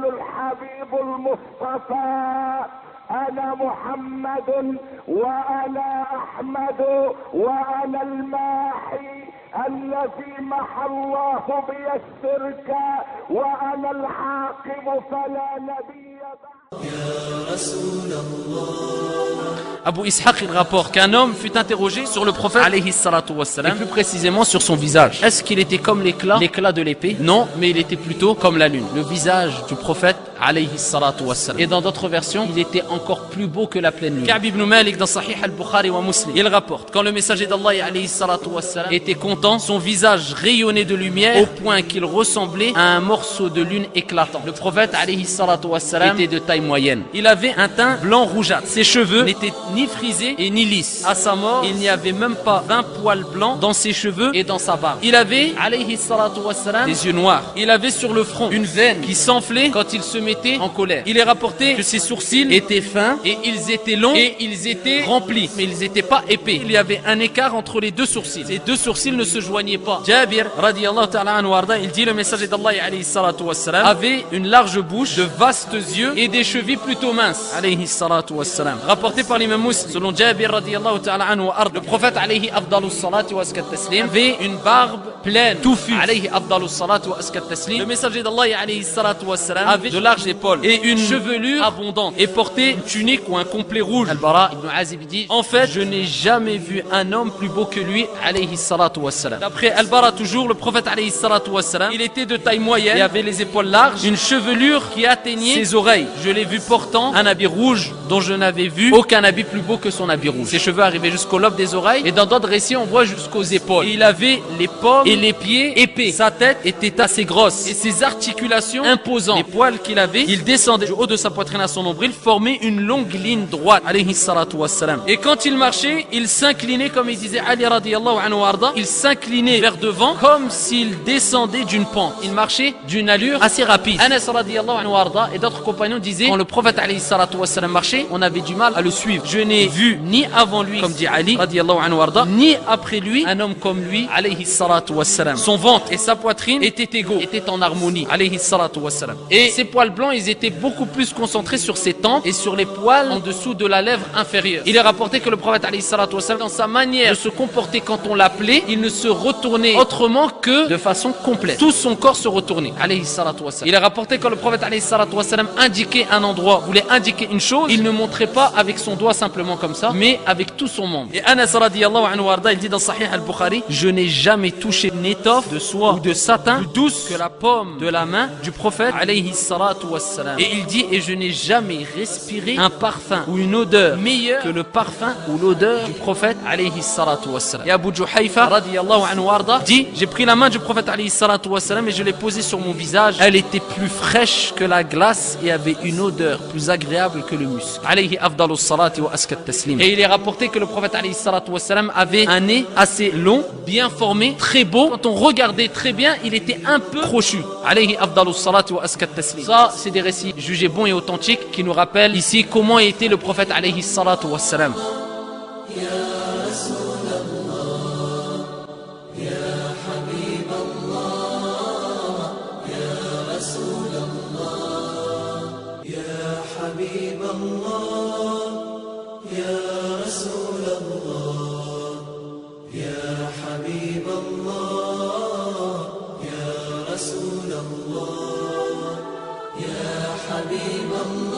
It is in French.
الحبيب المصطفى أنا محمد وأنا أحمد وأنا الماحي الذي محى الله بيسرك وأنا العاقب فلا نبي بعد يا رسول الله. Abu Ishaq il rapporte qu'un homme fut interrogé sur le prophète alayhi salatu wassalam, et plus précisément sur son visage. Est-ce qu'il était comme l'éclat de l'épée? Non, mais il était plutôt comme la lune. Le visage du prophète alayhi salatu wassalam. Et dans d'autres versions, il était encore plus beau que la pleine lune. Ka'b ibn Malik dans Sahih al-Bukhari wa Muslim, il rapporte quand le messager d'Allah alayhi salatu wassalam était content, son visage rayonnait de lumière au point qu'il ressemblait à un morceau de lune éclatant. Le prophète alayhi salatu wassalam était de taille moyenne. Il avait un teint blanc rougeâtre. Ses cheveux n'étaient ni frisés et ni lisses. À sa mort, il n'y avait même pas 20 poils blancs dans ses cheveux et dans sa barbe. Il avait, alayhi salatu wassalam, des yeux noirs. Il avait sur le front une veine qui s'enflait quand il se mettait en colère. Il est rapporté que ses sourcils étaient fins et ils étaient longs et ils étaient remplis, mais ils n'étaient pas épais. Il y avait un écart entre les deux sourcils. Ces deux sourcils ne se joignaient pas. Jabir, radiyallahu ta'ala anhu warda, il dit le messager d'Allah, alayhi salatu wassalam, avait une large bouche, de vastes yeux et des chevilles plutôt minces, alayhi salatu wassalam. Rapporté par l'imam Muslim, selon Jabir radiyallahu ta'ala anhu wa arda, le prophète alayhi afdalus salatu wa askat taslim avait une barbe pleine, touffue, alayhi afdalus salatu wa askat taslim. Le messager d'Allah alayhi salatu wassalam avait de larges épaules et une chevelure abondante et portait une tunique ou un complet rouge. Al-Bara ibn Azib dit, en fait, je n'ai jamais vu un homme plus beau que lui, alayhi salatu wassalam. D'après Al-Bara toujours, le prophète alayhi salatu wassalam, il était de taille moyenne et avait les épaules larges, une chevelure qui atteignait ses oreilles. Je l'ai vu portant un habit rouge dont je n'avais vu aucun habit plus beau que son habit rouge. Ses cheveux arrivaient jusqu'au lobe des oreilles et dans d'autres récits on voit jusqu'aux épaules. Et il avait les pommes et les pieds épais. Sa tête était assez grosse et ses articulations imposantes. Les poils qu'il avait, il descendait du haut de sa poitrine à son nombril, formaient une longue ligne droite, alayhi salatu wassalam. Et quand il marchait, il s'inclinait, comme il disait Ali radiyallahu anhu warda, il s'inclinait vers devant comme s'il descendait d'une pente. Il marchait d'une allure assez rapide. Anas radiyallahu anhu warda et d'autres compagnons disaient, quand le prophète alayhi salatu wassalam marchait, on avait du mal à le suivre. Je n'ai vu ni avant lui, comme dit Ali radiyallahu anhu warda, ni après lui un homme comme lui, alayhi salatu wassalam. Son ventre et sa poitrine étaient égaux, étaient en harmonie, alayhi salatu wassalam. Et ses poils blancs, ils étaient beaucoup plus concentrés sur ses tempes et sur les poils en dessous de la lèvre inférieure. Il est rapporté que le prophète alayhi salatu wassalam, dans sa manière de se comporter quand on l'appelait, il ne se retournait autrement que de façon complète. Tout son corps se retournait, alayhi salatu wassalam. Il est rapporté que le prophète alayhi salatu wassalam indiquait un endroit, voulait indiquer une chose, il ne montrait pas avec son doigt simplement comme ça, mais avec tout son membre. Et Anas radiyallahu anhu warda, il dit dans Sahih al-Bukhari, je n'ai jamais touché une étoffe de soie ou de satin plus douce que la paume de la main du prophète alayhi salatu wassalam. Et il dit, et je n'ai jamais respiré un parfum ou une odeur meilleure que le parfum ou l'odeur du prophète alayhi salatu wassalam. Et Abu Juhayfa radiyallahu anhu warda dit, j'ai pris la main du prophète alayhi salatu wassalam et je l'ai posée sur mon visage. Elle était plus fraîche que la glace et avait une odeur plus agréable que le musc. Alayhi afdalus salati wa askat taslim. Et il est rapporté que le prophète alayhi salatu wassalam avait un nez assez long, bien formé, très beau. Quand on regardait très bien, il était un peu crochu. Alayhi afdalus salati wa askat taslim. Ça, c'est des récits jugés bons et authentiques qui nous rappellent ici comment était le prophète alayhi salatu wassalam. حبيب الله